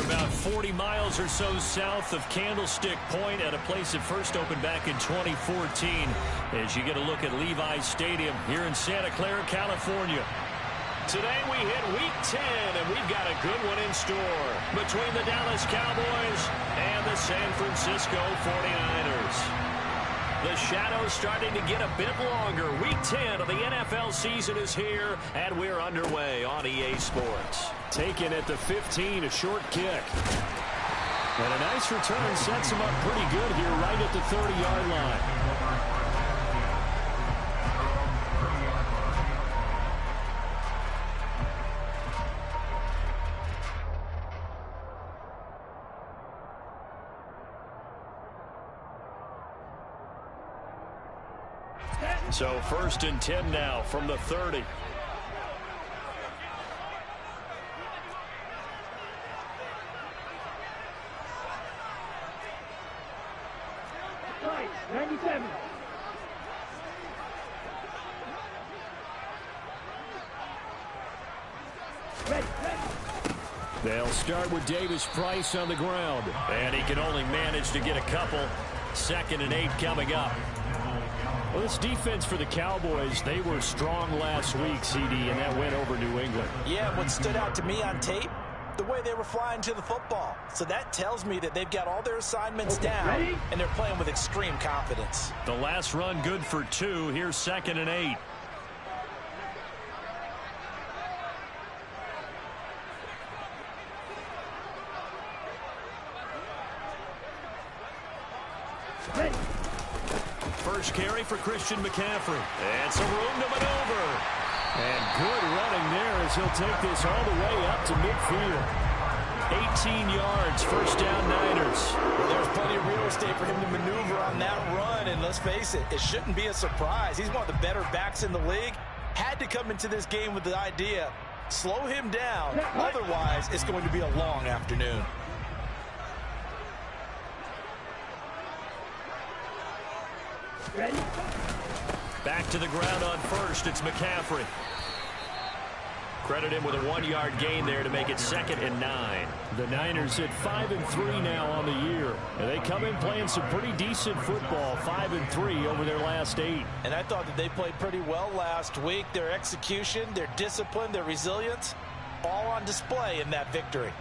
about 40 miles or so south of Candlestick Point at a place that first opened back in 2014 as you get a look at Levi's Stadium here in Santa Clara, California. Today we hit Week 10, and we've got a good one in store between the Dallas Cowboys and the San Francisco 49ers. The shadow's starting to get a bit longer. Week 10 of the NFL season is here, and we're underway on EA Sports. Taken at the 15, a short kick. And a nice return sets him up pretty good here right at the 30-yard line. So 1st and 10 now from the 30. Right, 97. Ready. They'll start with Davis Price on the ground. And he can only manage to get a couple. 2nd and 8 coming up. Well, this defense for the Cowboys, they were strong last week, CD, and that went over New England. Yeah, what stood out to me on tape, the way they were flying to the football. So that tells me that they've got all their assignments down, and they're playing with extreme confidence. The last run good for 2. Here's 2nd and 8. First carry for Christian McCaffrey. And some room to maneuver. And good running there as he'll take this all the way up to midfield. 18 yards, first down Niners. Well, there's plenty of real estate for him to maneuver on that run. And let's face it, it shouldn't be a surprise. He's one of the better backs in the league. Had to come into this game with the idea, slow him down. Otherwise, it's going to be a long afternoon. Ready? Back to the ground on first. It's McCaffrey. Credit him with a 1-yard gain there to make it 2nd and 9. The Niners at 5-3 now on the year. And they come in playing some pretty decent football, 5-3 over their last 8. And I thought that they played pretty well last week. Their execution, their discipline, their resilience, all on display in that victory.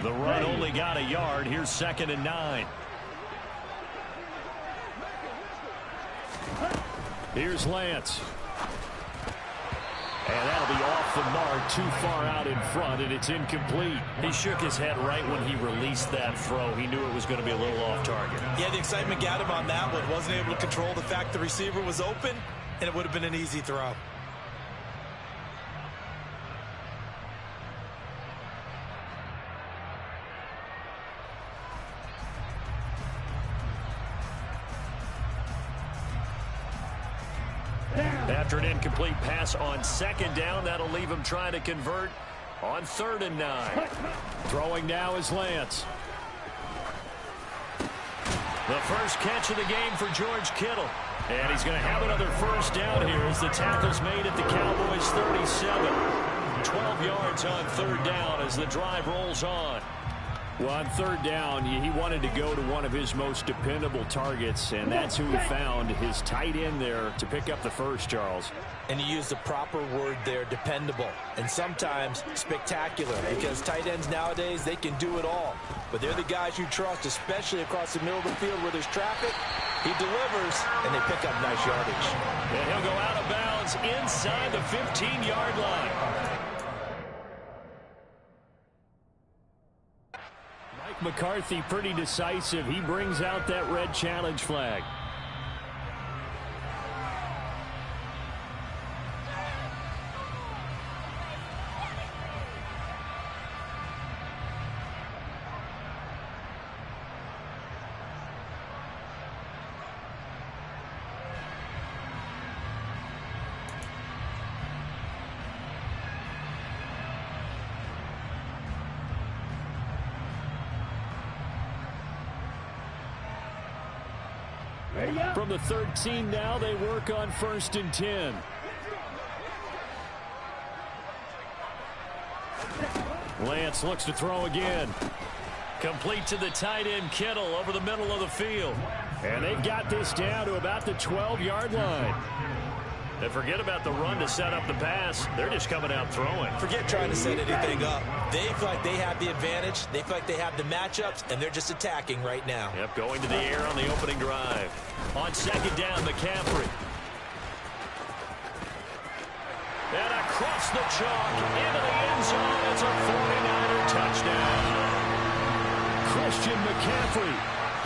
The run only got a yard. Here's 2nd and 9. Here's Lance. And that'll be off the mark, too far out in front, and it's incomplete. He shook his head right when he released that throw. He knew it was going to be a little off target. Yeah, the excitement got him on that one. Wasn't able to control the fact the receiver was open, and it would have been an easy throw. After an incomplete pass on 2nd down, that'll leave him trying to convert on 3rd and 9. Throwing now is Lance. The first catch of the game for George Kittle. And he's going to have another first down here as the tackle's made at the Cowboys' 37. 12 yards on 3rd down as the drive rolls on. Well, on 3rd down, he wanted to go to one of his most dependable targets, and that's who he found, his tight end there, to pick up the first, Charles. And he used the proper word there, dependable, and sometimes spectacular, because tight ends nowadays, they can do it all. But they're the guys you trust, especially across the middle of the field where there's traffic. He delivers, and they pick up nice yardage. And he'll go out of bounds inside the 15-yard line. McCarthy pretty decisive. He brings out that red challenge flag. From the 13 now, they work on 1st and 10. Lance looks to throw again. Complete to the tight end, Kittle, over the middle of the field. And they've got this down to about the 12-yard line. And forget about the run to set up the pass. They're just coming out throwing. Forget trying to set anything up. They feel like they have the advantage. They feel like they have the matchups, and they're just attacking right now. Yep, going to the air on the opening drive. On second down, McCaffrey. And across the chalk, into the end zone. It's a 49er touchdown. Christian McCaffrey,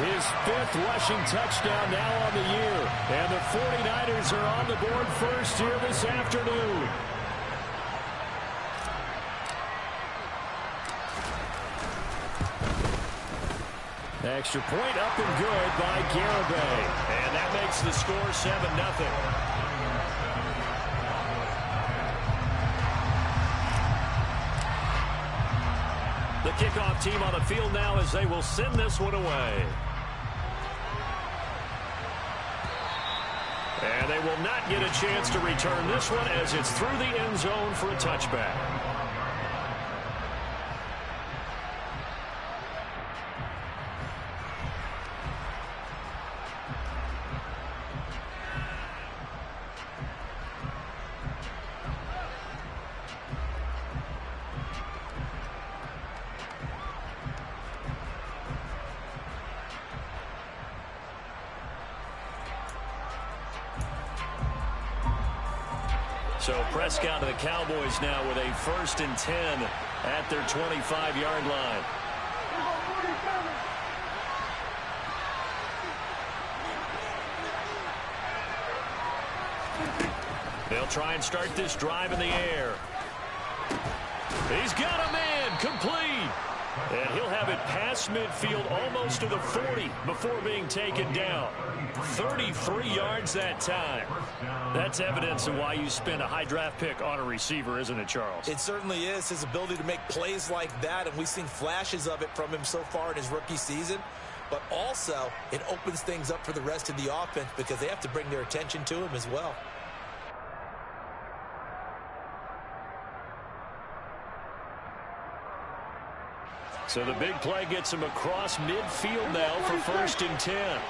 his 5th rushing touchdown now on the year. And the 49ers are on the board first here this afternoon. Extra point up and good by Garibay. And that makes the score 7-0. The kickoff team on the field now as they will send this one away. And they will not get a chance to return this one as it's through the end zone for a touchback. So Prescott to the Cowboys now with a 1st and 10 at their 25-yard line. They'll try and start this drive in the air. He's got a man, complete. And he'll have it past midfield almost to the 40 before being taken down. 33 yards that time. That's evidence of why you spend a high draft pick on a receiver, isn't it, Charles? It certainly is. His ability to make plays like that, and we've seen flashes of it from him so far in his rookie season. But also, it opens things up for the rest of the offense because they have to bring their attention to him as well. So the big play gets him across midfield now for 1st and 10.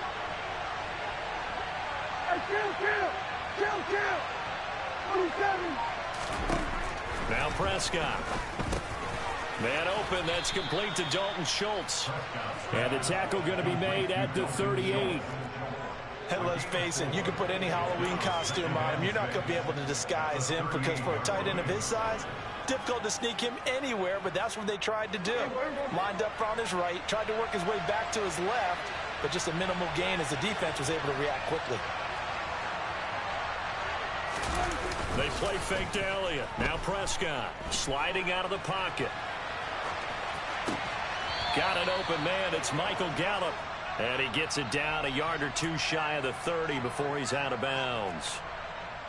Now Prescott. Man open, that's complete to Dalton Schultz. And the tackle going to be made at the 38. And let's face it, you can put any Halloween costume on him. You're not going to be able to disguise him because for a tight end of his size, difficult to sneak him anywhere, but that's what they tried to do. Lined up on his right, tried to work his way back to his left, but just a minimal gain as the defense was able to react quickly. They play fake to Elliott. Now Prescott sliding out of the pocket. Got an open man. It's Michael Gallup. And he gets it down a yard or two shy of the 30 before he's out of bounds.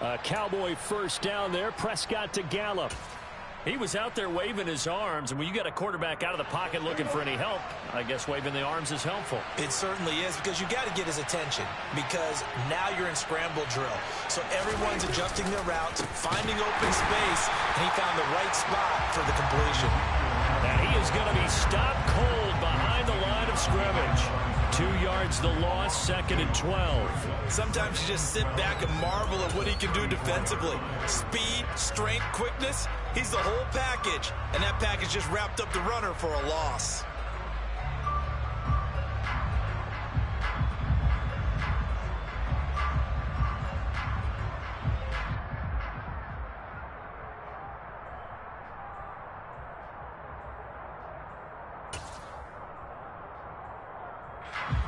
A Cowboy 1st down there. Prescott to Gallup. He was out there waving his arms, and when you got a quarterback out of the pocket looking for any help, I guess waving the arms is helpful. It certainly is, because you got to get his attention, because now you're in scramble drill. So everyone's adjusting their routes, finding open space, and he found the right spot for the completion. And he is going to be stopped cold behind the line of scrimmage. 2 yards the loss, 2nd and 12. Sometimes you just sit back and marvel at what he can do defensively. Speed, strength, quickness, he's the whole package. And that package just wrapped up the runner for a loss.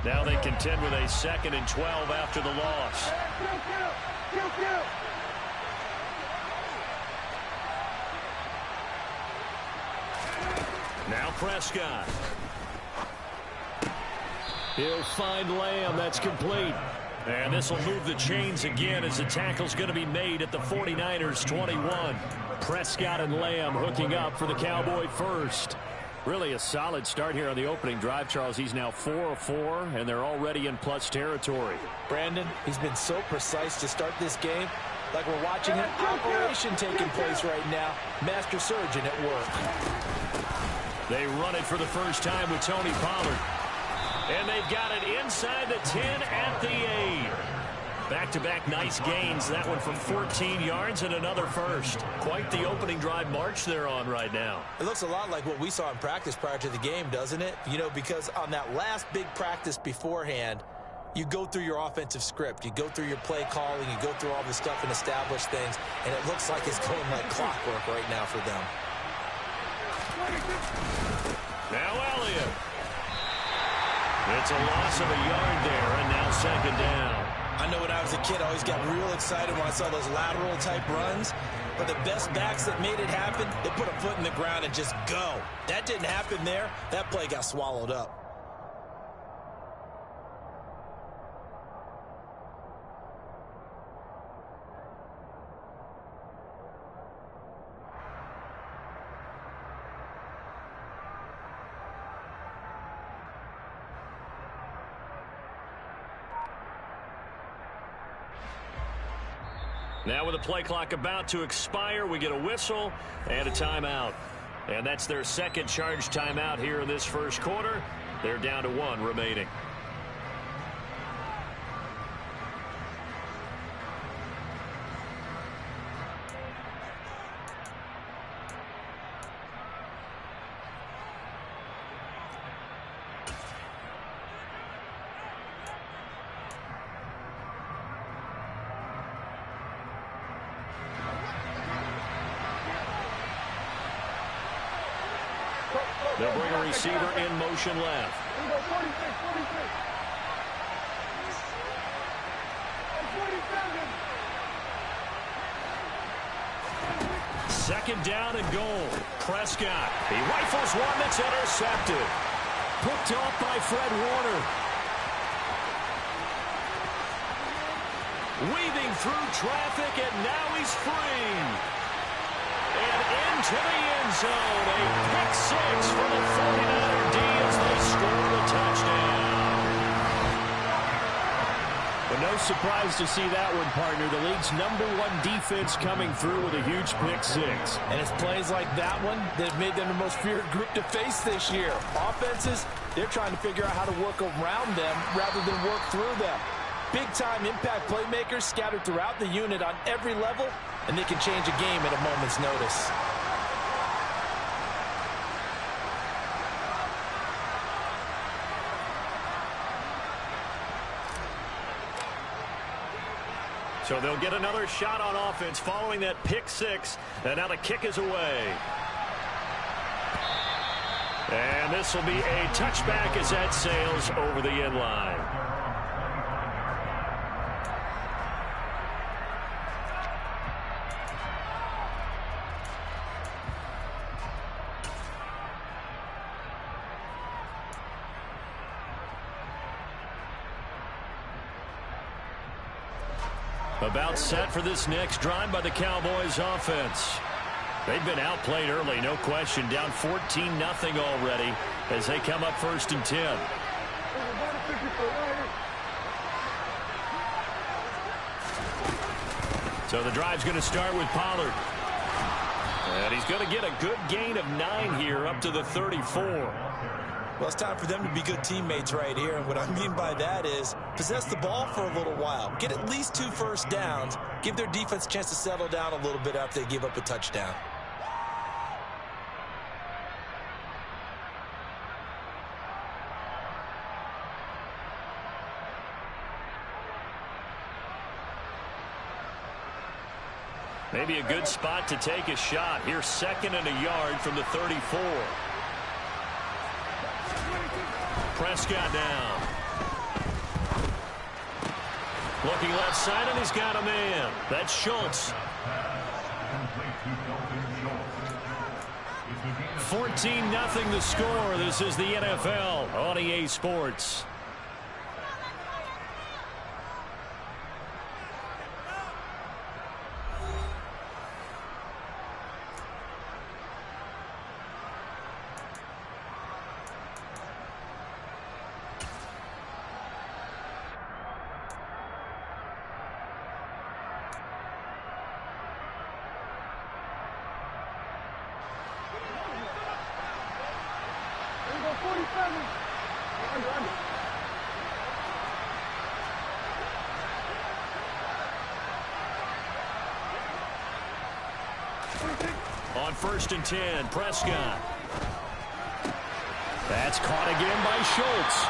Now they contend with a 2nd and 12 after the loss. Now Prescott. He'll find Lamb. That's complete. And this will move the chains again as the tackle's going to be made at the 49ers 21. Prescott and Lamb hooking up for the Cowboy 1st. Really a solid start here on the opening drive, Charles. He's now 4 of 4, and they're already in plus territory. Brandon, he's been so precise to start this game, like we're watching an operation taking place right now. Master surgeon at work. They run it for the first time with Tony Pollard. And they've got it inside the 10 at the 8. Back-to-back nice gains. That one for 14 yards and another first. Quite the opening drive march they're on right now. It looks a lot like what we saw in practice prior to the game, doesn't it? You know, because on that last big practice beforehand, you go through your offensive script. You go through your play calling. You go through all the stuff and establish things. And it looks like it's going like clockwork right now for them. Now Elliott. It's a loss of a yard there, and now second down. I know when I was a kid, I always got real excited when I saw those lateral-type runs. But the best backs that made it happen, they put a foot in the ground and just go. That didn't happen there. That play got swallowed up. Now with the play clock about to expire, we get a whistle and a timeout. And that's their second charge timeout here in this first quarter. They're down to 1 remaining. They'll bring a receiver in motion left. Second down and goal. Prescott. He rifles one that's intercepted. Picked off by Fred Warner. Weaving through traffic, and now he's free. And into the end zone. A pick six for the 49er D as they score the touchdown. But no surprise to see that one, partner. The league's #1 defense coming through with a huge pick six. And it's plays like that one that have made them the most feared group to face this year. Offenses, they're trying to figure out how to work around them rather than work through them. Big-time impact playmakers scattered throughout the unit on every level, and they can change a game at a moment's notice. So they'll get another shot on offense following that pick six, and now the kick is away. And this will be a touchback as that sails over the end line. About set for this next drive by the Cowboys offense. They've been outplayed early, no question. Down 14-0 already as they come up 1st and 10. So the drive's going to start with Pollard. And he's going to get a good gain of 9 here up to the 34. Well, it's time for them to be good teammates right here. And what I mean by that is possess the ball for a little while. Get at least 2 first downs. Give their defense a chance to settle down a little bit after they give up a touchdown. Maybe a good spot to take a shot. Here's 2nd and a yard from the 34. Prescott down. Looking left side, and he's got a man. That's Schultz. 14-0 the score. This is the NFL on EA Sports. On 1st and 10, Prescott. That's caught again by Schultz.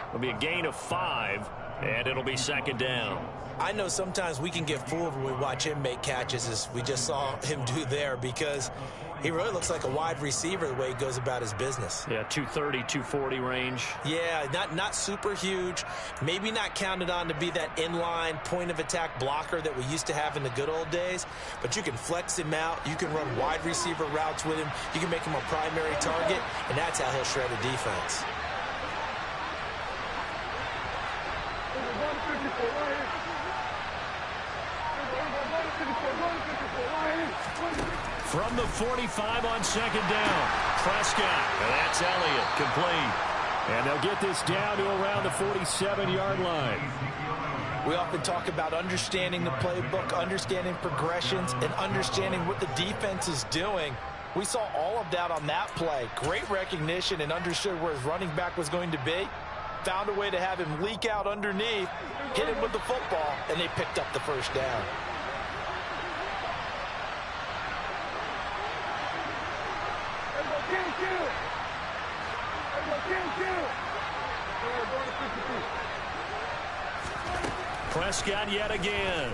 It'll be a gain of 5, and it'll be 2nd down. I know sometimes we can get fooled when we watch him make catches, as we just saw him do there, because he really looks like a wide receiver the way he goes about his business. Yeah, 230, 240 range. Yeah, not super huge. Maybe not counted on to be that inline point-of-attack blocker that we used to have in the good old days, but you can flex him out. You can run wide receiver routes with him. You can make him a primary target, and that's how he'll shred a defense. From the 45 on 2nd down, Prescott. And that's Elliott, complete. And they'll get this down to around the 47-yard line. We often talk about understanding the playbook, understanding progressions, and understanding what the defense is doing. We saw all of that on that play. Great recognition and understood where his running back was going to be. Found a way to have him leak out underneath, hit him with the football, and they picked up the 1st down. Prescott yet again.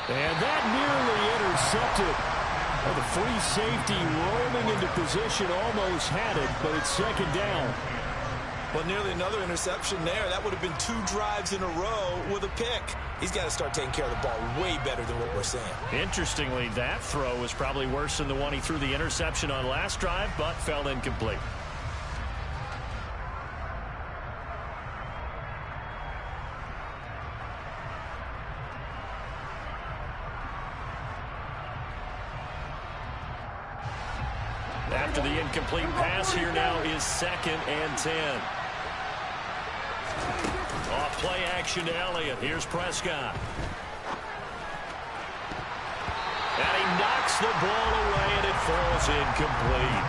And that nearly intercepted. Well, the free safety roaming into position almost had it, but it's 2nd down. Well, nearly another interception there. That would have been 2 drives in a row with a pick. He's got to start taking care of the ball way better than what we're seeing. Interestingly, that throw was probably worse than the one he threw the interception on last drive, but fell incomplete. After the incomplete pass, here now is 2nd and 10. Off play action to Elliott. Here's Prescott. And he knocks the ball away, and it falls incomplete.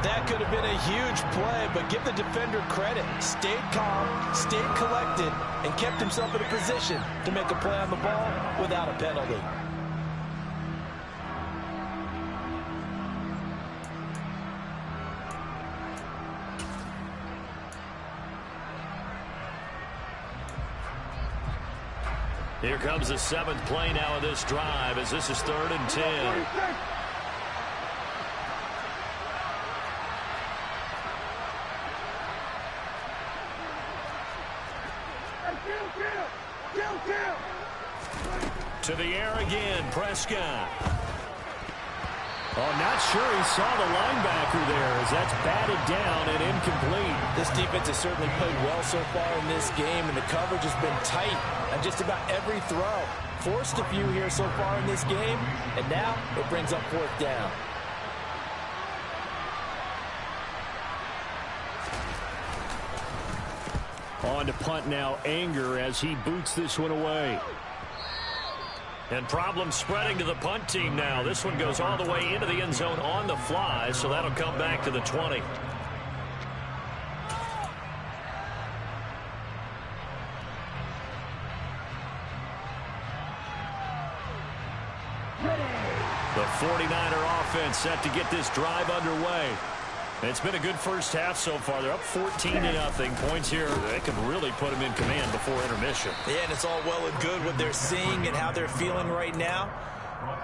That could have been a huge play, but give the defender credit. Stayed calm, stayed collected, and kept himself in a position to make a play on the ball without a penalty. Here comes the 7th play now of this drive, as this is 3rd and 10. To the air again, Prescott. Oh, not sure he saw the linebacker there, as that's batted down and incomplete. This defense has certainly played well so far in this game, and the coverage has been tight on just about every throw. Forced a few here so far in this game, and now it brings up 4th down. On to punt now, Anger, as he boots this one away. And problems spreading to the punt team now. This one goes all the way into the end zone on the fly, so that'll come back to the 20. The 49er offense set to get this drive underway. It's been a good first half so far. They're up 14-0. Points here, they could really put them in command before intermission. Yeah, and it's all well and good what they're seeing and how they're feeling right now.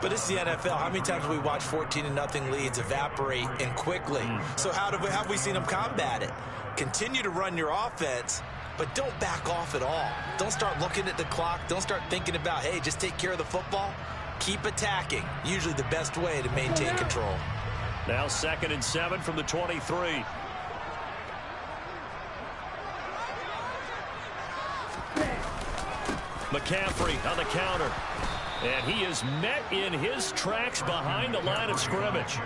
But it's the NFL. How many times have we watched 14-0 leads evaporate and quickly? So how have we seen them combat it? Continue to run your offense, but don't back off at all. Don't start looking at the clock. Don't start thinking about, hey, just take care of the football. Keep attacking. Usually the best way to maintain control. Now 2nd and 7 from the 23. McCaffrey on the counter. And he is met in his tracks behind the line of scrimmage.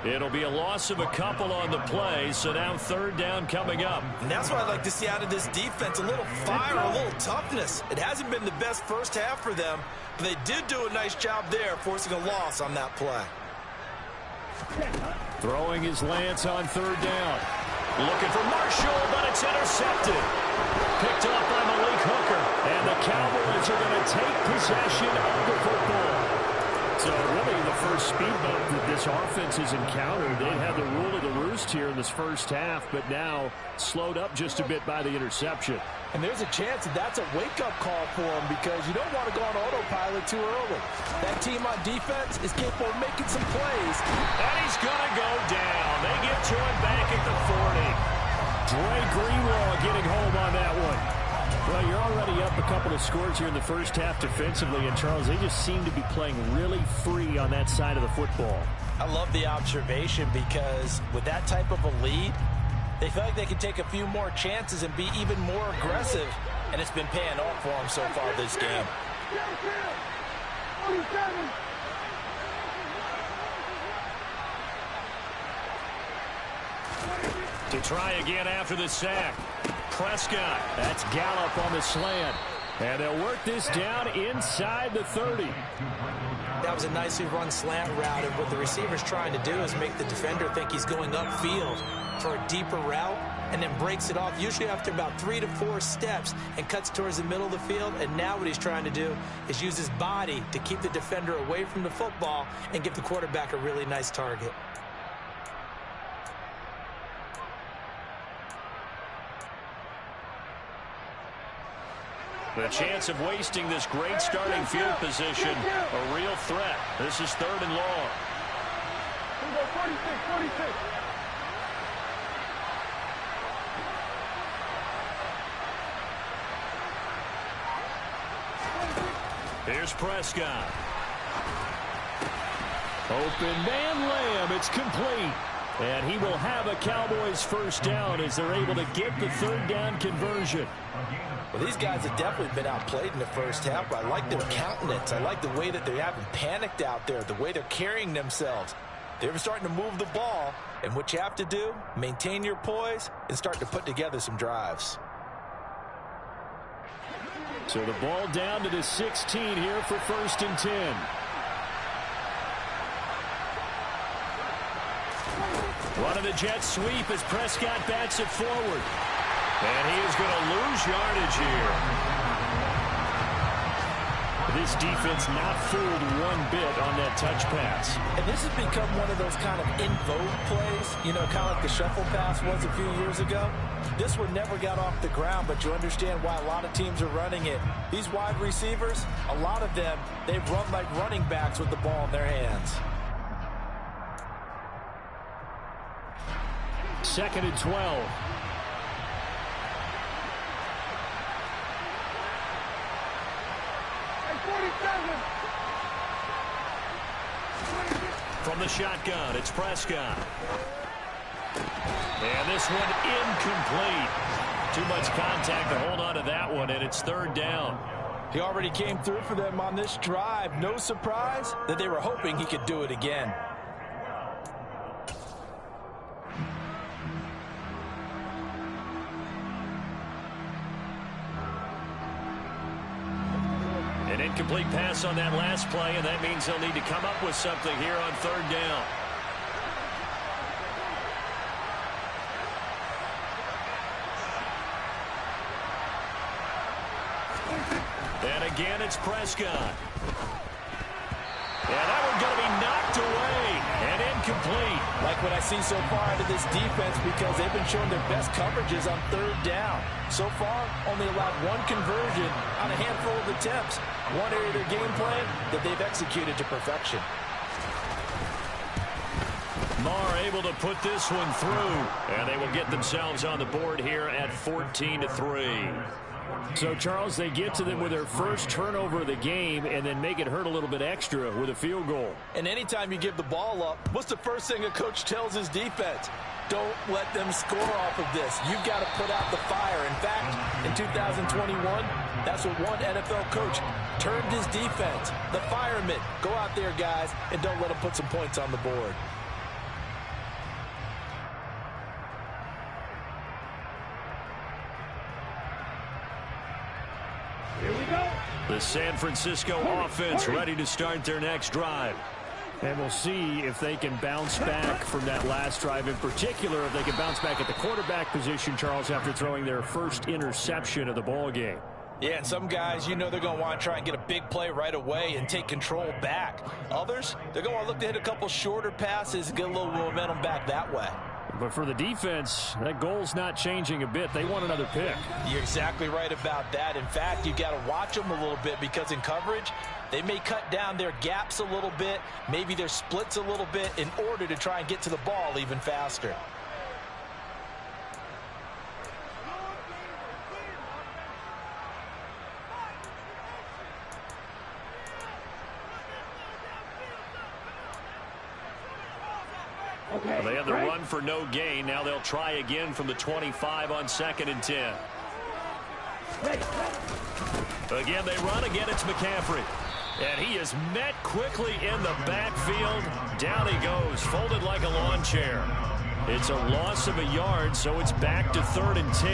It'll be a loss of a couple on the play, so now 3rd down coming up. And that's what I'd like to see out of this defense, a little fire, a little toughness. It hasn't been the best first half for them, but they did do a nice job there, forcing a loss on that play. Throwing his lance on third down. Looking for Marshall, but it's intercepted. Picked up by Malik Hooker. And the Cowboys are going to take possession of the football. So really the first speed bump that this offense has encountered. They had the rule of the roost here in this first half, but now slowed up just a bit by the interception. And there's a chance that that's a wake-up call for them because you don't want to go on autopilot too early. That team on defense is capable of making some plays. And he's going to go down. They get to him back at the 40. Dre Greenlaw getting home on that one. Well, you're already up a couple of scores here in the first half defensively, and Charles, they just seem to be playing really free on that side of the football. I love the observation because with that type of a lead, they feel like they can take a few more chances and be even more aggressive, and it's been paying off for them so far this game. To try again after the sack. Prescott, that's Gallup on the slant. And they'll work this down inside the 30. That was a nicely run slant route, and what the receiver's trying to do is make the defender think he's going upfield for a deeper route, and then breaks it off, usually after about 3 to 4 steps, and cuts towards the middle of the field. And now what he's trying to do is use his body to keep the defender away from the football and give the quarterback a really nice target. The chance of wasting this great starting field position, a real threat. This is 3rd and long. 46. Here's Prescott. Open man Lamb. It's complete. And he will have a Cowboys first down as they're able to get the 3rd down conversion. Well, these guys have definitely been outplayed in the first half, but I like their countenance. I like the way that they haven't panicked out there, the way they're carrying themselves. They're starting to move the ball, and what you have to do, maintain your poise and start to put together some drives. So the ball down to the 16 here for 1st and 10. One of the Jets sweep as Prescott bats it forward. And he is going to lose yardage here. This defense not fooled one bit on that touch pass. And this has become one of those kind of in vogue plays, you know, kind of like the shuffle pass was a few years ago. This one never got off the ground, but you understand why a lot of teams are running it. These wide receivers, a lot of them, they've run like running backs with the ball in their hands. 2nd and 12. From the shotgun, it's Prescott. And this one incomplete. Too much contact to hold on to that one, and it's 3rd down. He already came through for them on this drive. No surprise that they were hoping he could do it again. An incomplete pass on that last play, and that means they'll need to come up with something here on 3rd down. And again, it's Prescott. And that one's going to be knocked away and incomplete. Like what I see so far out of this defense, because they've been showing their best coverages on 3rd down. So far, only allowed one conversion on a handful of attempts. One area of their game plan that they've executed to perfection. Marr able to put this one through, and they will get themselves on the board here at 14-3. So, Charles, they get to them with their first turnover of the game and then make it hurt a little bit extra with a field goal. And anytime you give the ball up, what's the first thing a coach tells his defense? Don't let them score off of this. You've got to put out the fire. In fact, in 2021, that's what one NFL coach termed his defense. The firemen. Go out there, guys, and don't let them put some points on the board. Here we go. The San Francisco offense ready to start their next drive. And we'll see if they can bounce back from that last drive. In particular, if they can bounce back at the quarterback position, Charles, after throwing their first interception of the ball game. Yeah, and some guys, you know they're going to want to try and get a big play right away and take control back. Others, they're going to look to hit a couple shorter passes and get a little momentum back that way. But for the defense, that goal's not changing a bit. They want another pick. You're exactly right about that. In fact, you've got to watch them a little bit because in coverage, they may cut down their gaps a little bit, maybe their splits a little bit in order to try and get to the ball even faster. Well, they had the run for no gain. Now they'll try again from the 25 on 2nd and 10. Again, they run. Again, it's McCaffrey. And he is met quickly in the backfield. Down he goes, folded like a lawn chair. It's a loss of a yard, so it's back to 3rd and 10.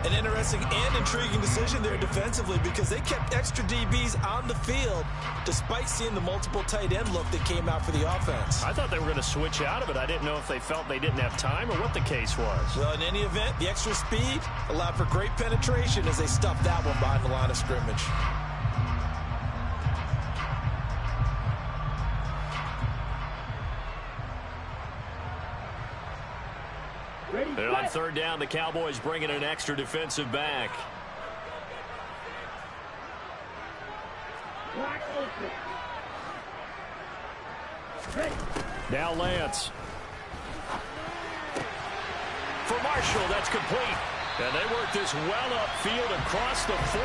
An interesting and intriguing decision there defensively because they kept extra DBs on the field despite seeing the multiple tight end look that came out for the offense. I thought they were going to switch out of it. I didn't know if they felt they didn't have time or what the case was. Well, in any event, the extra speed allowed for great penetration as they stuffed that one behind the line of scrimmage. And on 3rd down, the Cowboys bring in an extra defensive back. Now Lance. For Marshall, that's complete. And they work this well upfield across the 45.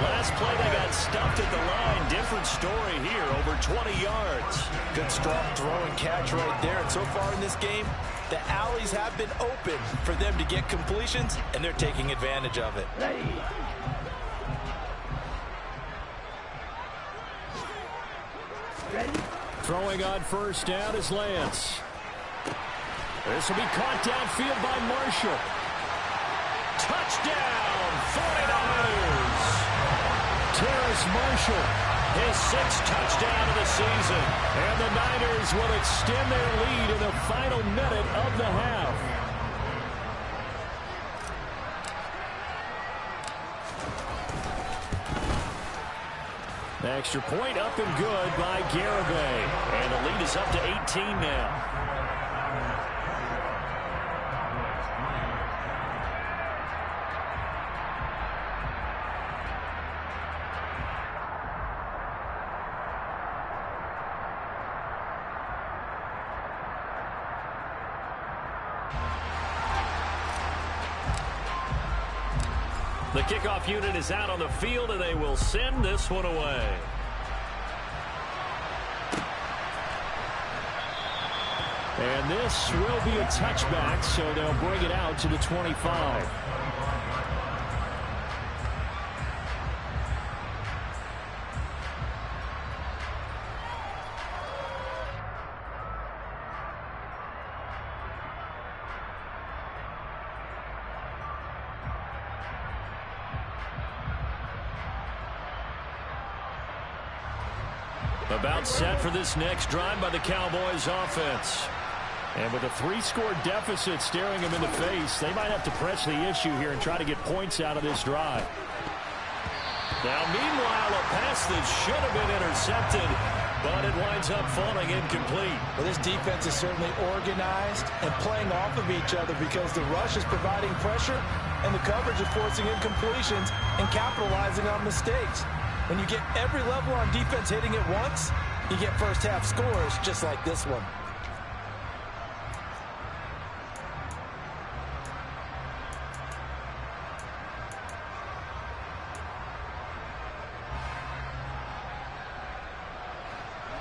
Last play, they got stuffed at the line. Different story here, over 20 yards. Good strong throw and catch right there. And so far in this game, the alleys have been open for them to get completions, and they're taking advantage of it. Throwing on 1st down is Lance. This will be caught downfield by Marshall. Touchdown, 49ers. Terrace Marshall, his 6th touchdown of the season. And the Niners will extend their lead in the final minute of the half. Extra point up and good by Garibay. And the lead is up to 18 now. The kickoff unit is out on the field, and they will send this one away. And this will be a touchback, so they'll bring it out to the 25. About set for this next drive by the Cowboys offense. And with a 3-score deficit staring them in the face, they might have to press the issue here and try to get points out of this drive. Now, meanwhile, a pass that should have been intercepted, but it winds up falling incomplete. Well, this defense is certainly organized and playing off of each other because the rush is providing pressure and the coverage is forcing incompletions and capitalizing on mistakes. When you get every level on defense hitting it once, you get first half scores just like this one.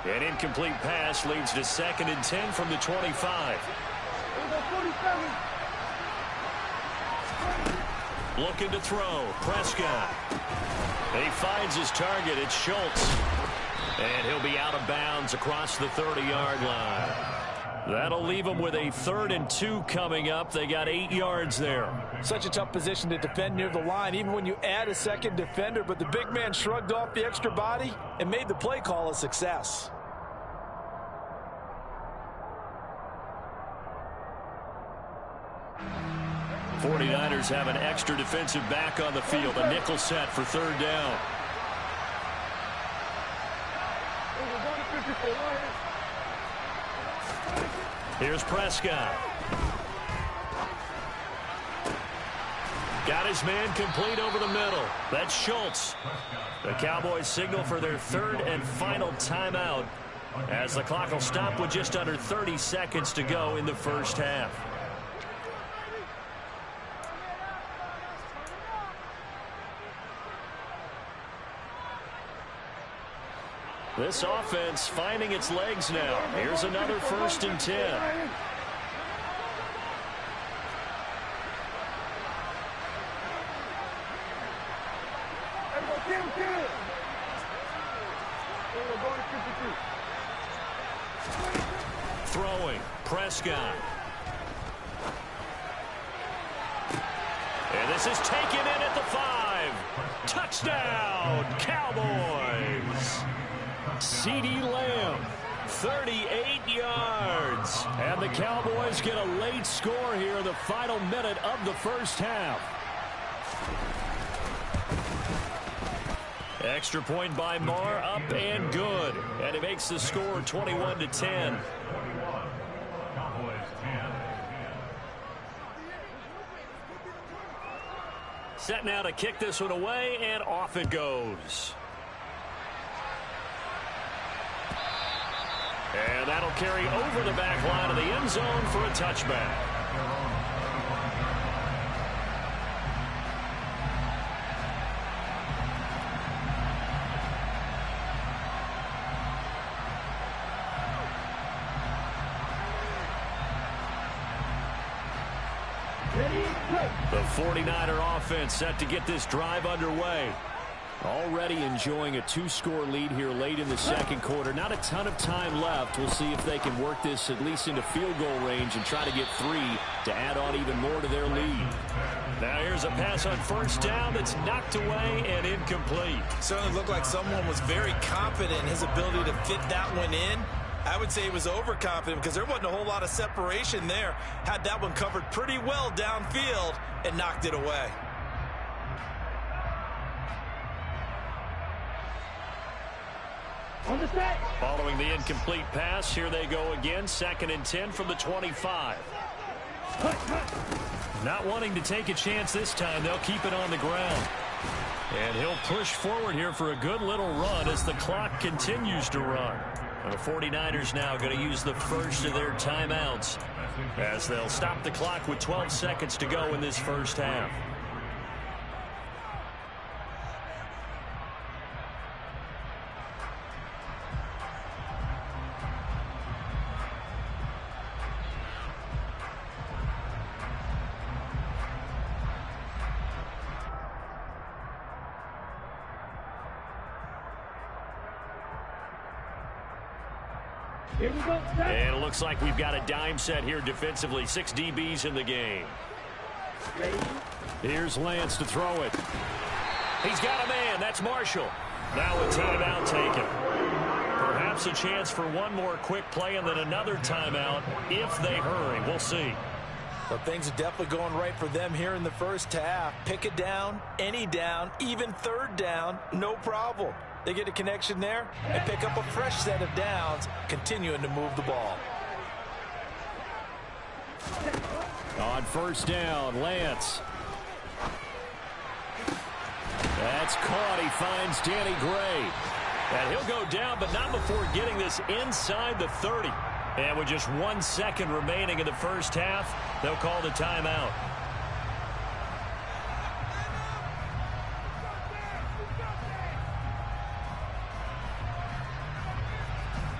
An incomplete pass leads to 2nd and 10 from the 25. Looking to throw. Prescott. He finds his target. It's Schultz. And he'll be out of bounds across the 30-yard line. That'll leave them with a 3rd and 2 coming up. They got 8 yards there. Such a tough position to defend near the line, even when you add a second defender. But the big man shrugged off the extra body and made the play call a success. 49ers have an extra defensive back on the field. A nickel set for third down. Here's Prescott. Got his man complete over the middle. That's Schultz. The Cowboys signal for their third and final timeout as the clock will stop with just under 30 seconds to go in the first half. This offense finding its legs now. Here's another 1st and 10. Throwing, Prescott. And this is taken in at the 5. Touchdown, Cowboys. CeeDee Lamb, 38 yards. And the Cowboys get a late score here in the final minute of the first half. Extra point by Marr, up and good. And it makes the score 21-10. Set now to kick this one away, and off it goes. And that'll carry over the back line of the end zone for a touchback. The 49er offense set to get this drive underway. Already enjoying a 2-score lead here late in the second quarter. Not a ton of time left. We'll see if they can work this at least into field goal range and try to get 3 to add on even more to their lead. Now here's a pass on first down that's knocked away and incomplete. Certainly looked like someone was very confident in his ability to fit that one in. I would say he was overconfident because there wasn't a whole lot of separation there. Had that one covered pretty well downfield and knocked it away. On the set. Following the incomplete pass, here they go again. 2nd and 10 from the 25. Not wanting to take a chance this time, they'll keep it on the ground. And he'll push forward here for a good little run as the clock continues to run. And the 49ers now going to use the first of their timeouts as they'll stop the clock with 12 seconds to go in this first half. Here we go. Set. And it looks like we've got a dime set here defensively. 6 DBs in the game. Ready. Here's Lance to throw it. He's got a man. That's Marshall. Now a timeout taken. Perhaps a chance for one more quick play and then another timeout if they hurry. We'll see. Well, things are definitely going right for them here in the first half. Pick it down, any down, even third down, no problem. They get a connection there and pick up a fresh set of downs, continuing to move the ball. On first down, Lance. That's caught. He finds Danny Gray. And he'll go down, but not before getting this inside the 30. And with just 1 second remaining in the first half, they'll call the timeout.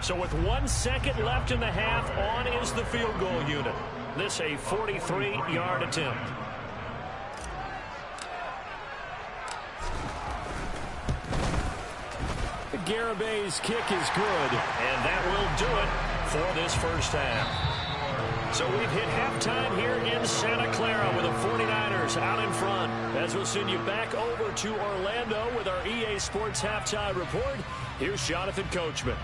So with 1 second left in the half, on is the field goal unit. This a 43-yard attempt. Garabay's kick is good, and that will do it for this first half. So we've hit halftime here in Santa Clara with the 49ers out in front. As we'll send you back over to Orlando with our EA Sports Halftime Report, here's Jonathan Coachman.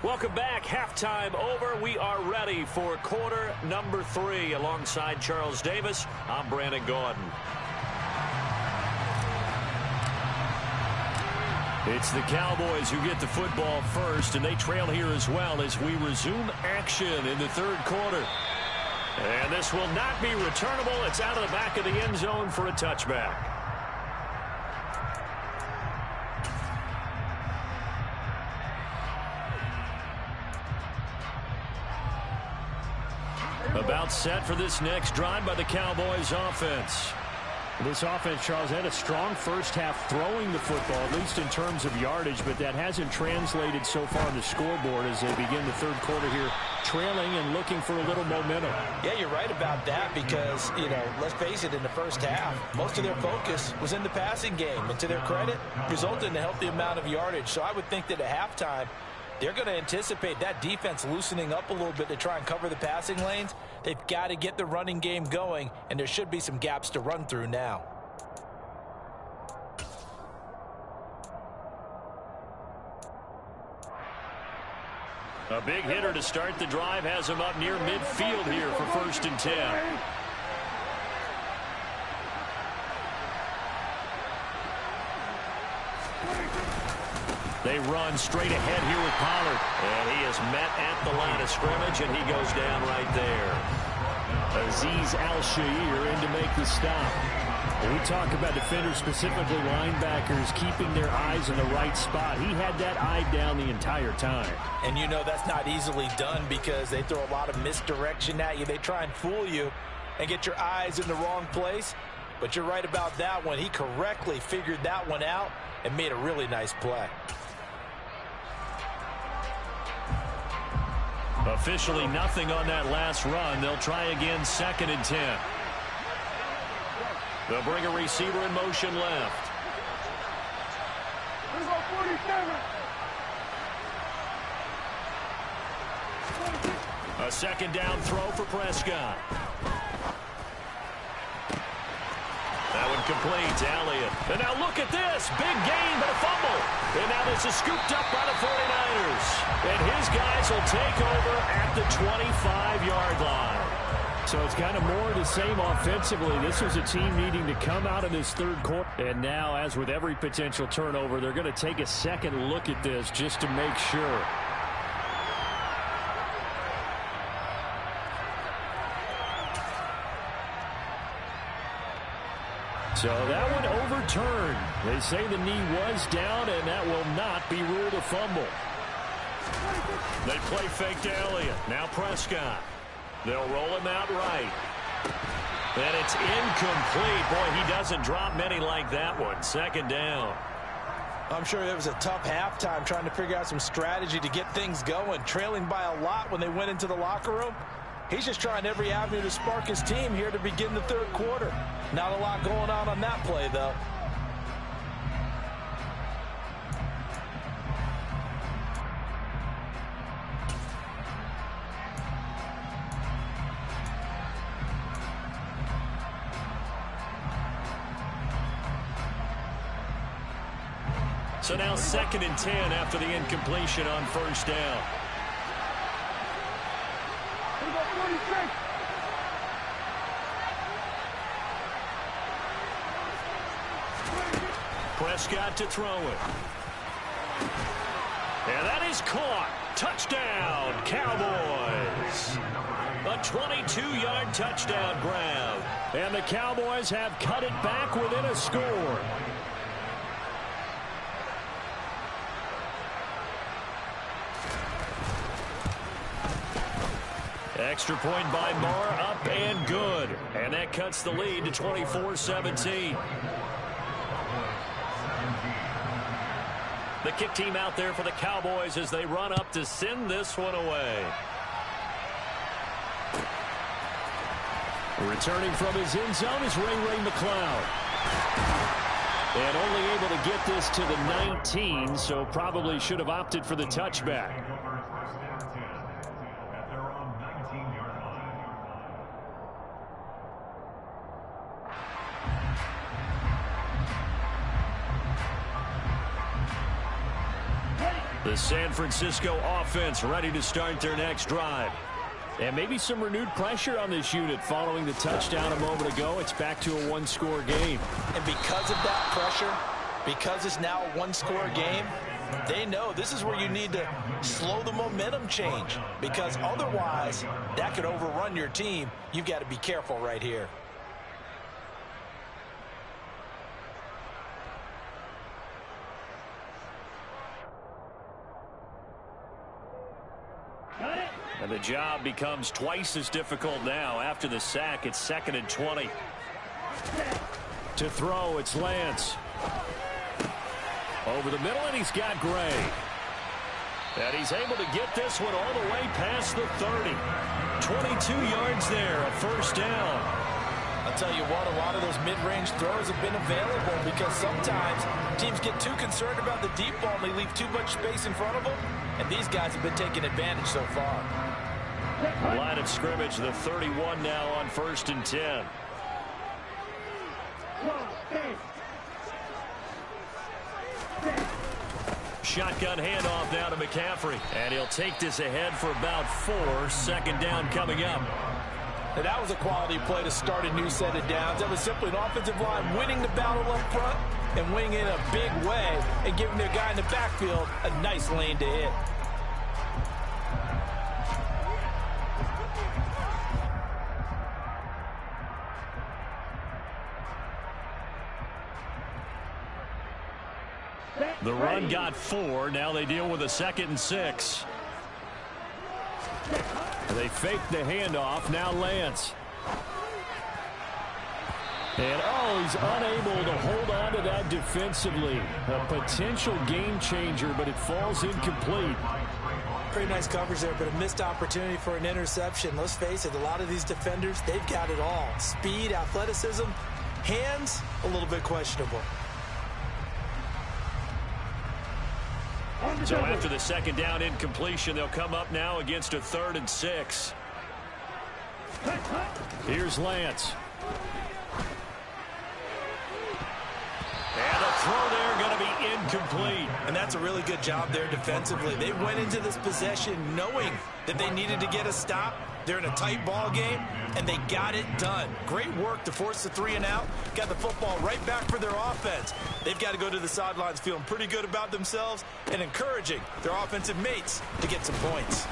Welcome back. Halftime over. We are ready for quarter number 3. Alongside Charles Davis, I'm Brandon Gaudin. It's the Cowboys who get the football first, and they trail here as well as we resume action in the third quarter. And this will not be returnable. It's out of the back of the end zone for a touchback. About set for this next drive by the Cowboys offense. This offense, Charles, had a strong first half throwing the football, at least in terms of yardage, but that hasn't translated so far on the scoreboard as they begin the third quarter here, trailing and looking for a little momentum. Yeah, you're right about that because, let's face it, in the first half, most of their focus was in the passing game. And to their credit, resulted in a healthy amount of yardage. So I would think that at halftime, they're going to anticipate that defense loosening up a little bit to try and cover the passing lanes. They've got to get the running game going, and there should be some gaps to run through now. A big hitter to start the drive has him up near midfield here for 1st and 10. They run straight ahead here with Pollard. And he is met at the line of scrimmage, and he goes down right there. Azeez Al-Shaair in to make the stop. When we talk about defenders, specifically linebackers, keeping their eyes in the right spot, he had that eye down the entire time. And that's not easily done because they throw a lot of misdirection at you. They try and fool you and get your eyes in the wrong place. But you're right about that one. He correctly figured that one out and made a really nice play. Officially nothing on that last run. They'll try again 2nd and 10. They'll bring a receiver in motion left. Here we go, 47. A 2nd down throw for Prescott. That one complete to Elliott. And now look at this. Big gain, but a fumble. And now this is scooped up by the 49ers. And his guys will take over at the 25-yard line. So it's kind of more of the same offensively. This was a team needing to come out of this third quarter. And now, as with every potential turnover, they're going to take a second look at this just to make sure. So that one overturned. They say the knee was down, and that will not be ruled a fumble. They play fake to Elliott. Now Prescott. They'll roll him out right. And it's incomplete. Boy, he doesn't drop many like that one. 2nd down. I'm sure it was a tough halftime trying to figure out some strategy to get things going. Trailing by a lot when they went into the locker room. He's just trying every avenue to spark his team here to begin the third quarter. Not a lot going on that play, though. So now 2nd and 10 after the incompletion on 1st down. Here we go, 46. Prescott to throw it. And that is caught. Touchdown, Cowboys. A 22-yard touchdown grab. And the Cowboys have cut it back within a score. Extra point by Marr, up and good. And that cuts the lead to 24-17. The kick team out there for the Cowboys as they run up to send this one away. Returning from his end zone is Ray McCloud. And only able to get this to the 19, so probably should have opted for the touchback. The The San Francisco offense ready to start their next drive. And maybe some renewed pressure on this unit following the touchdown a moment ago. It's back to a one-score game. And because of that pressure, because it's now a one-score game, they know this is where you need to slow the momentum change, because otherwise that could overrun your team. You've got to be careful right here. And the job becomes twice as difficult now. After the sack, it's 2nd and 20. To throw, it's Lance. Over the middle, and he's got Gray. And he's able to get this one all the way past the 30. 22 yards there, a first down. I'll tell you what, a lot of those mid-range throws have been available because sometimes teams get too concerned about the deep ball and they leave too much space in front of them. And these guys have been taking advantage so far. Line of scrimmage, the 31 now on 1st and 10. Shotgun handoff now to McCaffrey. And he'll take this ahead for about 4. 2nd down coming up. And that was a quality play to start a new set of downs. That was simply an offensive line winning the battle up front and winning in a big way and giving their guy in the backfield a nice lane to hit. The run got 4. Now they deal with a 2nd and 6. They fake the handoff. Now Lance. And, he's unable to hold on to that defensively. A potential game changer, but it falls incomplete. Pretty nice coverage there, but a missed opportunity for an interception. Let's face it, a lot of these defenders, they've got it all. Speed, athleticism, hands, a little bit questionable. So after the 2nd down incompletion, they'll come up now against a 3rd and 6. Here's Lance. And a throw there going to be incomplete. And that's a really good job there defensively. They went into this possession knowing that they needed to get a stop. They're in a tight ball game, and they got it done. Great work to force the 3 and out. Got the football right back for their offense. They've got to go to the sidelines feeling pretty good about themselves and encouraging their offensive mates to get some points.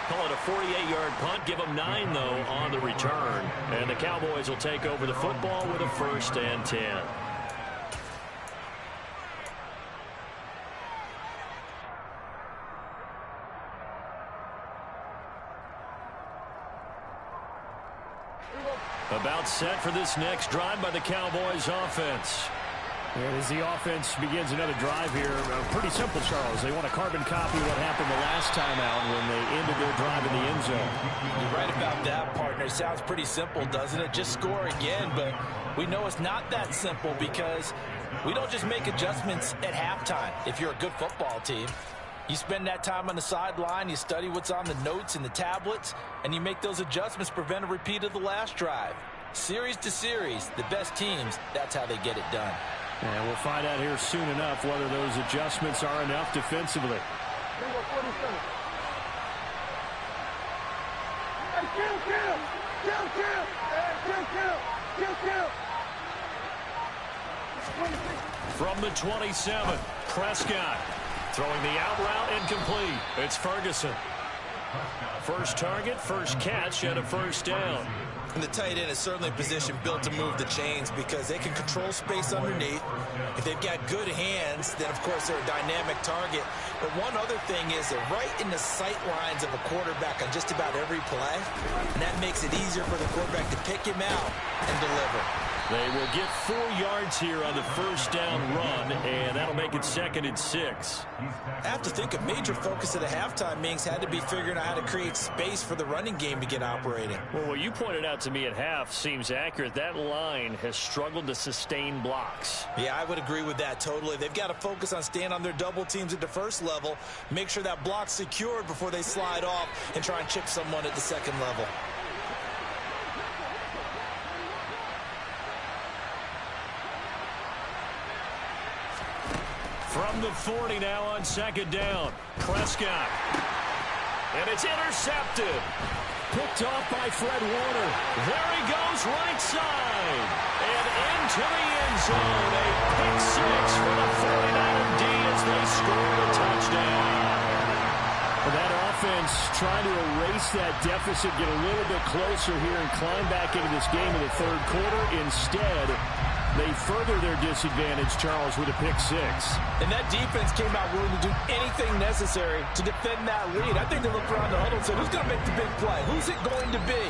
Call it a 48-yard punt. Give them 9, though, on the return. And the Cowboys will take over the football with a 1st and 10. About set for this next drive by the Cowboys offense. And as the offense begins another drive here, pretty simple, Charles. They want to carbon copy what happened the last time out when they ended their drive in the end zone. You're right about that, partner. Sounds pretty simple, doesn't it? Just score again, but we know it's not that simple because we don't just make adjustments at halftime. If you're a good football team, you spend that time on the sideline, you study what's on the notes and the tablets, and you make those adjustments, prevent a repeat of the last drive. Series to series, the best teams, that's how they get it done. And we'll find out here soon enough whether those adjustments are enough defensively. From the 27, Prescott throwing the out route incomplete. It's Ferguson. First target, first catch, and a 1st down. And the tight end is certainly a position built to move the chains because they can control space underneath. If they've got good hands, then of course they're a dynamic target. But one other thing is they're right in the sight lines of a quarterback on just about every play. And that makes it easier for the quarterback to pick him out and deliver. They will get 4 yards here on the 1st down run, and that'll make it 2nd and 6. I have to think a major focus of the halftime meetings had to be figuring out how to create space for the running game to get operating. Well, what you pointed out to me at half seems accurate. That line has struggled to sustain blocks. Yeah, I would agree with that totally. They've got to focus on staying on their double teams at the first level, make sure that block's secured before they slide off and try and chip someone at the second level. From the 40 now on second down. Prescott. And it's intercepted. Picked off by Fred Warner. There he goes, right side. And into the end zone. A pick six for the 49er D as they score a touchdown. Well, that offense trying to erase that deficit, get a little bit closer here and climb back into this game in the third quarter. Instead, they further their disadvantage, Charles, with a pick six. And that defense came out willing to do anything necessary to defend that lead. I think they looked around the huddle and said, who's going to make the big play? Who's it going to be?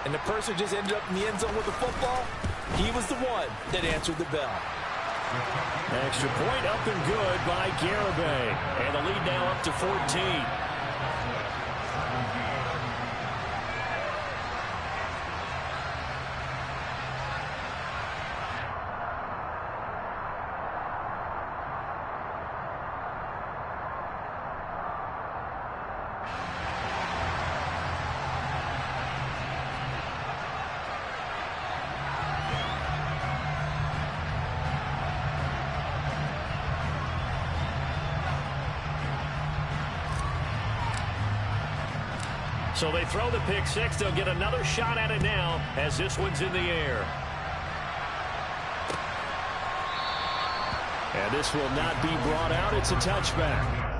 And the person just ended up in the end zone with the football. He was the one that answered the bell. Extra point up and good by Garibay. And the lead now up to 14. So they throw the pick six. They'll get another shot at it now as this one's in the air. And this will not be brought out. It's a touchback.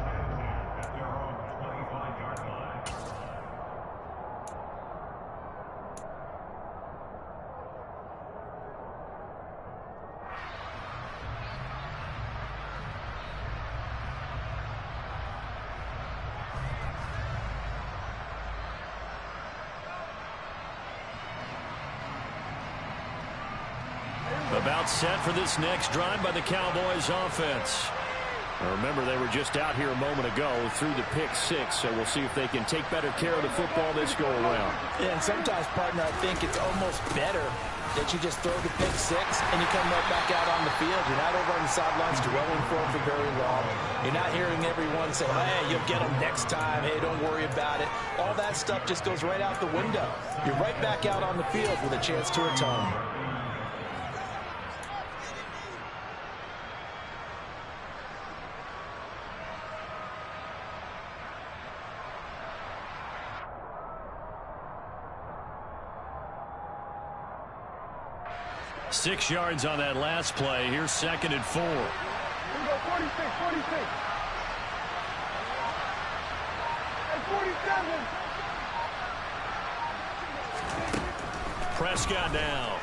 About set for this next drive by the Cowboys offense. Remember, they were just out here a moment ago through the pick six, so we'll see if they can take better care of the football this go around. Yeah, and sometimes, partner, I think it's almost better that you just throw the pick six and you come right back out on the field. You're not over on the sidelines dwelling for very long. You're not hearing everyone say, hey, you'll get them next time. Hey, don't worry about it. All that stuff just goes right out the window. You're right back out on the field with a chance to atone. Six yards on that last play. Here's second and 4. Here we go, 46, 46. And 47. Prescott now.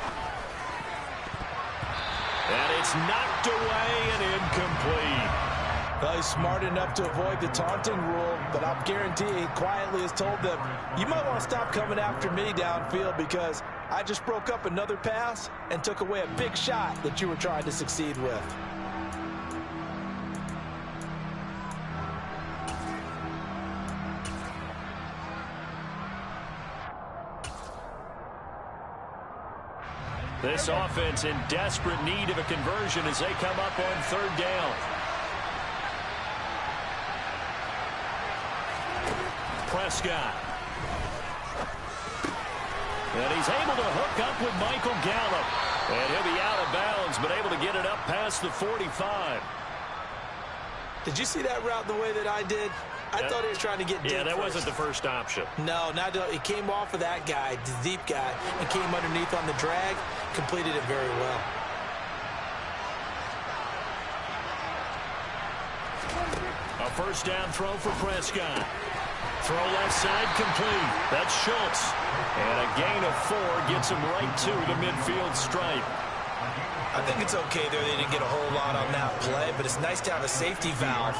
And it's knocked away and incomplete. Well, he's smart enough to avoid the taunting rule, but I'll guarantee he quietly has told them, you might want to stop coming after me downfield because I just broke up another pass and took away a big shot that you were trying to succeed with. This offense in desperate need of a conversion as they come up on third down. Prescott. And he's able to hook up with Michael Gallup. And he'll be out of bounds, but able to get it up past the 45. Did you see that route the way that I did? I thought he was trying to get deep. Yeah, that first. wasn't the first option. No, not he came off of that guy, the deep guy, and came underneath on the drag, completed it very well. A first down throw for Prescott. Throw left side complete. That's Schultz. And a gain of 4 gets him right to the midfield stripe. I think it's okay there. They didn't get a whole lot on that play, but it's nice to have a safety valve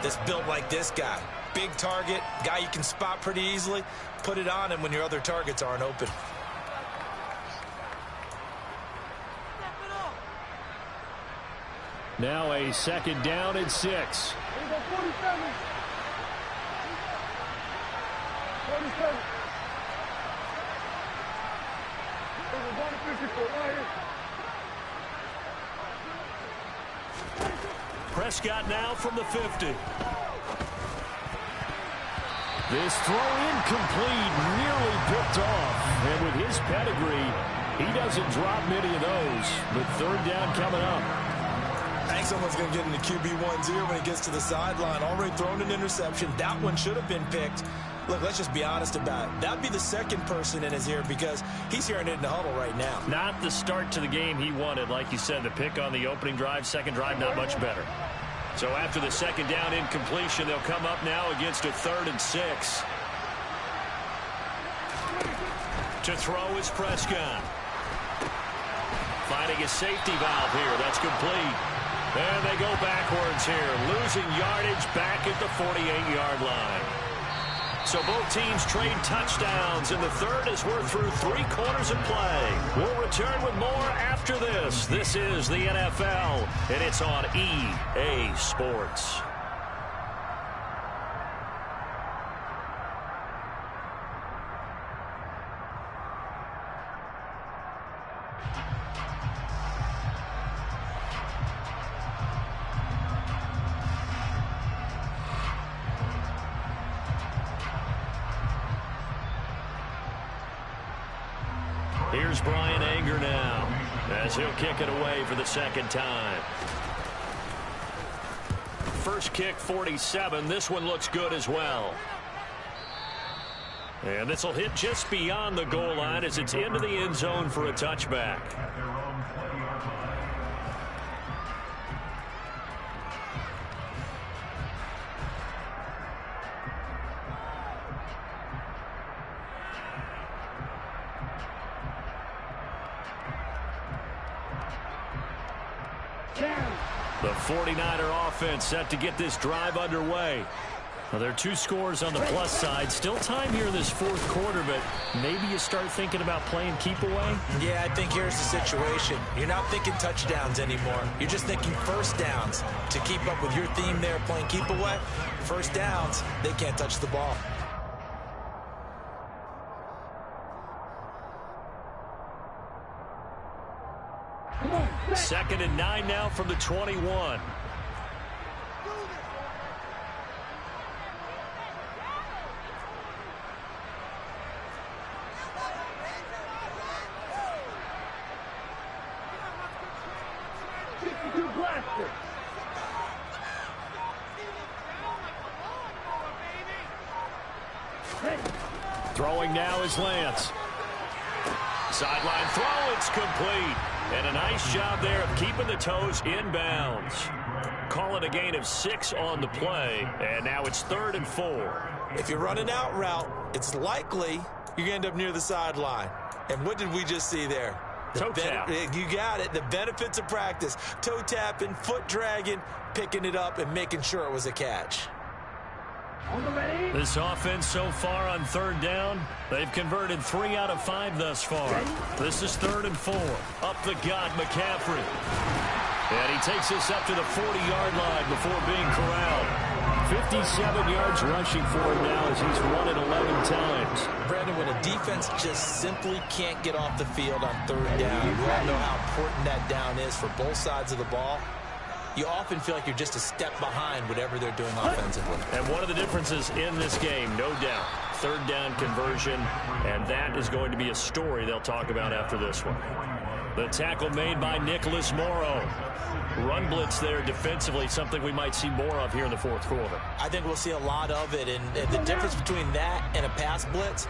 that's built like this guy. Big target, guy you can spot pretty easily. Put it on him when your other targets aren't open. Now a second down and 6. Here we go, 47. 47. We're going to 54 right here. Prescott now from the 50. This throw incomplete, nearly picked off. And with his pedigree, he doesn't drop many of those. But third down coming up. I think someone's going to get into QB1's ear when he gets to the sideline. Already thrown an interception. That one should have been picked. Look, let's just be honest about it. That'd be the second person in his ear because he's hearing it in the huddle right now. Not the start to the game he wanted. Like you said, the pick on the opening drive, second drive, not much better. So after the second down incompletion, they'll come up now against a 3rd and 6. To throw is Prescott. Finding a safety valve here. That's complete. And they go backwards here. Losing yardage back at the 48-yard line. So both teams trade touchdowns in the third as we're through 3 quarters of play. We'll return with more after this. This is the NFL, and it's on EA Sports. Here's Brian Anger now as he'll kick it away for the second time. First kick, 47. This one looks good as well. And this will hit just beyond the goal line as it's into the end zone for a touchback. The 49er offense set to get this drive underway. Well, there are 2 scores on the plus side. Still time here in this 4th quarter, but maybe you start thinking about playing keep away? Yeah, I think here's the situation. You're not thinking touchdowns anymore. You're just thinking first downs. To keep up with your theme there, playing keep away, first downs, they can't touch the ball. Second and 9 now from the 21. Throwing now is Lance. Sideline throw, it's complete. And a nice job there of keeping the toes inbounds. Call it a gain of 6 on the play, and now it's 3rd and 4. If you're running out route, it's likely you're going to end up near the sideline. And what did we just see there? Toe tap. You got it. The benefits of practice. Toe tapping, foot dragging, picking it up, and making sure it was a catch. This offense so far on 3rd down, they've converted 3 out of 5 thus far. This is 3rd and 4. Up the gut, McCaffrey. And he takes this up to the 40-yard line before being corralled. 57 yards rushing for him now as he's run it 11 times. Brandon, when a defense just simply can't get off the field on 3rd down, we all know how important that down is for both sides of the ball. You often feel like you're just a step behind whatever they're doing offensively. And one of the differences in this game, no doubt, 3rd down conversion, and that is going to be a story they'll talk about after this one. The tackle made by Nicholas Morrow. Run blitz there defensively, something we might see more of here in the 4th quarter. I think we'll see a lot of it, and the difference between that and a pass blitz,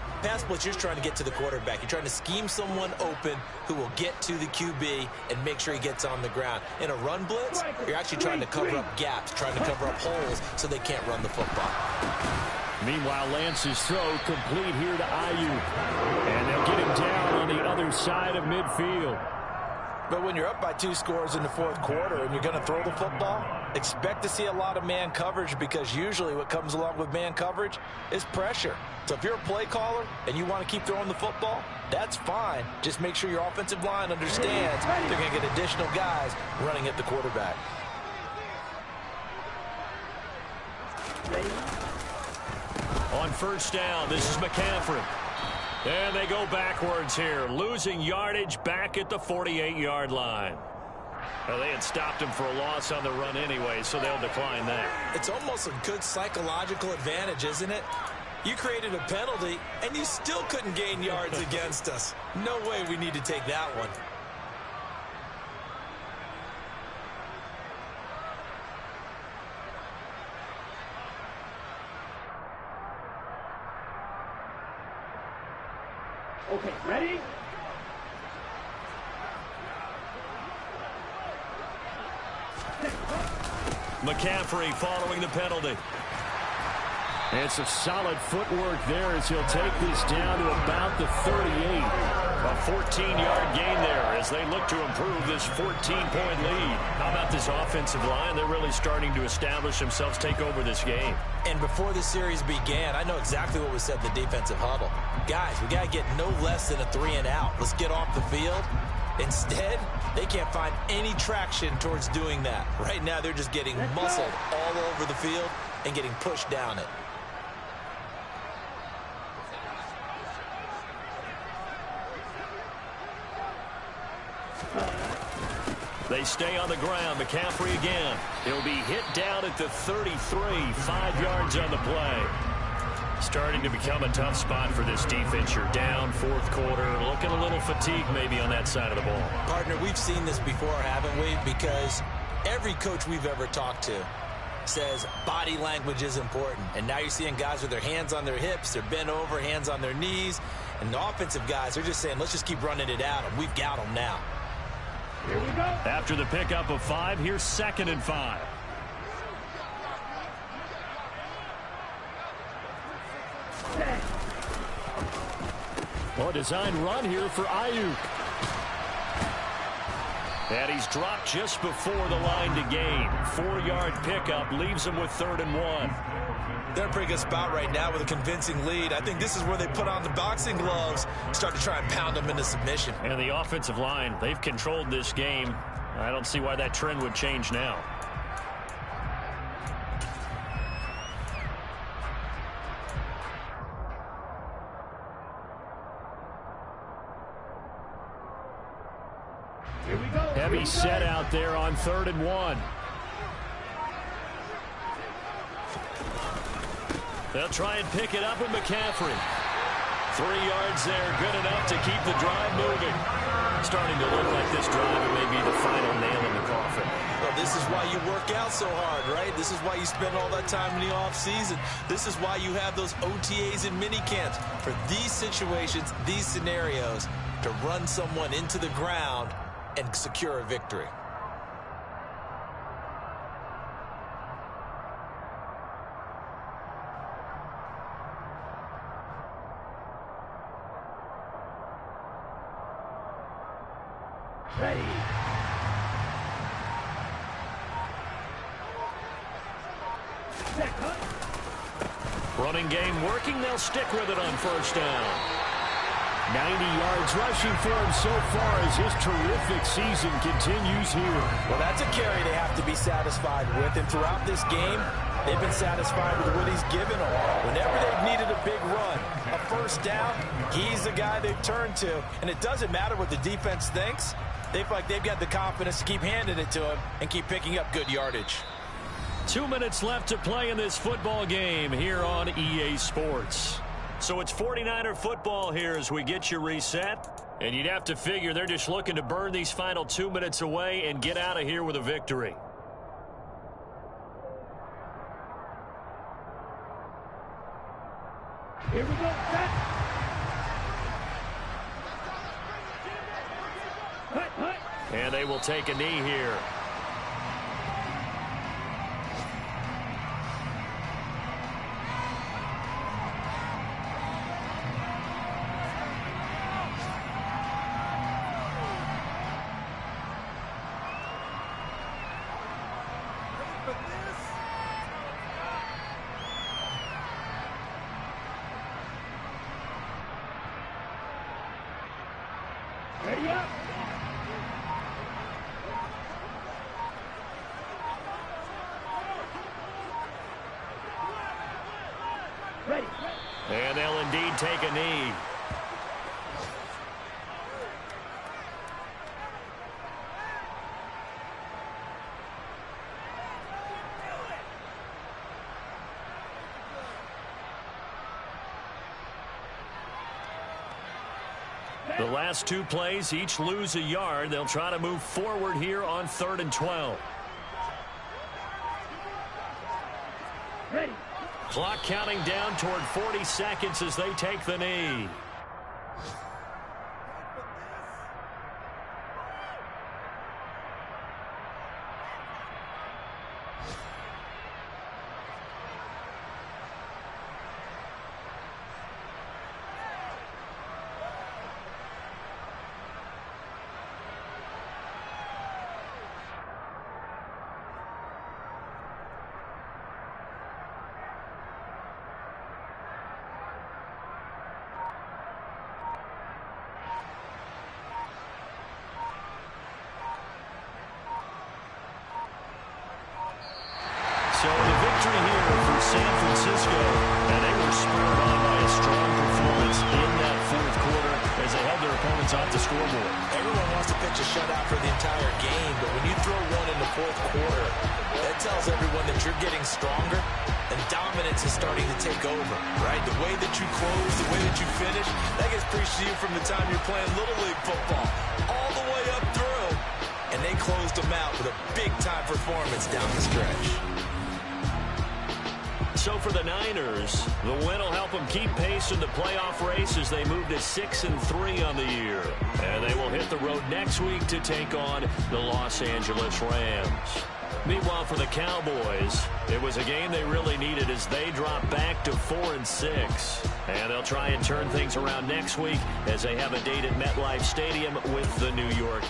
you're just trying to get to the quarterback. You're trying to scheme someone open who will get to the QB and make sure he gets on the ground. In a run blitz, you're actually trying to cover up gaps, trying to cover up holes so they can't run the football. Meanwhile, Lance's throw complete here to Ayuk. And they'll get him down on the other side of midfield. But when you're up by 2 scores in the 4th quarter and you're going to throw the football, expect to see a lot of man coverage because usually what comes along with man coverage is pressure. So if you're a play caller and you want to keep throwing the football, that's fine. Just make sure your offensive line understands they're going to get additional guys running at the quarterback. On 1st down, this is McCaffrey. And they go backwards here, losing yardage back at the 48-yard line. Well, they had stopped him for a loss on the run anyway, so they'll decline that. It's almost a good psychological advantage, isn't it? You created a penalty, and you still couldn't gain yards against us. No way we need to take that one. Okay, ready? McCaffrey following the penalty. And some solid footwork there as he'll take this down to about the 38. A 14-yard gain there as they look to improve this 14-point lead. How about this offensive line? They're really starting to establish themselves, take over this game. And before the series began, I know exactly what was said in the defensive huddle. Guys, we got to get no less than a 3-and-out. Let's get off the field. Instead, they can't find any traction towards doing that. Right now, they're just getting muscled all over the field and getting pushed down it. They stay on the ground. McCaffrey again. He'll be hit down at the 33, 5 yards on the play. Starting to become a tough spot for this defense. You're down fourth quarter, looking a little fatigued maybe on that side of the ball. Partner, we've seen this before, haven't we? Because every coach we've ever talked to says body language is important. And now you're seeing guys with their hands on their hips, they're bent over, hands on their knees. And the offensive guys are just saying, let's just keep running it out, and we've got them now. Here we go. After the pickup of 5, here's 2nd and 5. Well, a design run here for Ayuk. And he's dropped just before the line to gain. 4-yard pickup leaves him with 3rd and 1. They're in a pretty good spot right now with a convincing lead. I think this is where they put on the boxing gloves, start to try and pound them into submission. And the offensive line, they've controlled this game. I don't see why that trend would change now. Here we go. Heavy set out there on 3rd and 1. They'll try and pick it up with McCaffrey. 3 yards there, good enough to keep the drive moving. Starting to look like this drive may be the final nail in the coffin. Well, this is why you work out so hard, right? This is why you spend all that time in the offseason. This is why you have those OTAs and mini camps. For these situations, these scenarios, to run someone into the ground and secure a victory. Ready. Running game working. They'll stick with it on 1st down. 90 yards rushing for him so far as his terrific season continues here. Well, that's a carry they have to be satisfied with. And throughout this game, they've been satisfied with what he's given them. Whenever they've needed a big run, a 1st down, he's the guy they've turned to. And it doesn't matter what the defense thinks. They feel like they've got the confidence to keep handing it to him and keep picking up good yardage. 2 minutes left to play in this football game here on EA Sports. So it's 49er football here as we get you reset. And you'd have to figure they're just looking to burn these final 2 minutes away and get out of here with a victory. Here we go. Set. Hut. And they will take a knee here. Ready up. Ready. And they'll indeed take a knee. The last 2 plays, each lose a yard. They'll try to move forward here on 3rd and 12. Ready. Clock counting down toward 40 seconds as they take the knee. victory here for San Francisco, and they were spurred on by a strong performance in that fourth quarter as they held their opponents off the scoreboard. Everyone wants to pitch a shutout for the entire game, but when you throw one in the fourth quarter, that tells everyone that you're getting stronger and dominance is starting to take over, right? The way that you close, the way that you finish, that gets preached to you from the time you're playing Little League football all the way up through, and they closed them out with a big-time performance down the stretch. So for the Niners, the win will help them keep pace in the playoff race as they move to 6-3 on the year. And they will hit the road next week to take on the Los Angeles Rams. Meanwhile, for the Cowboys, it was a game they really needed as they drop back to 4-6. And they'll try and turn things around next week as they have a date at MetLife Stadium with the New York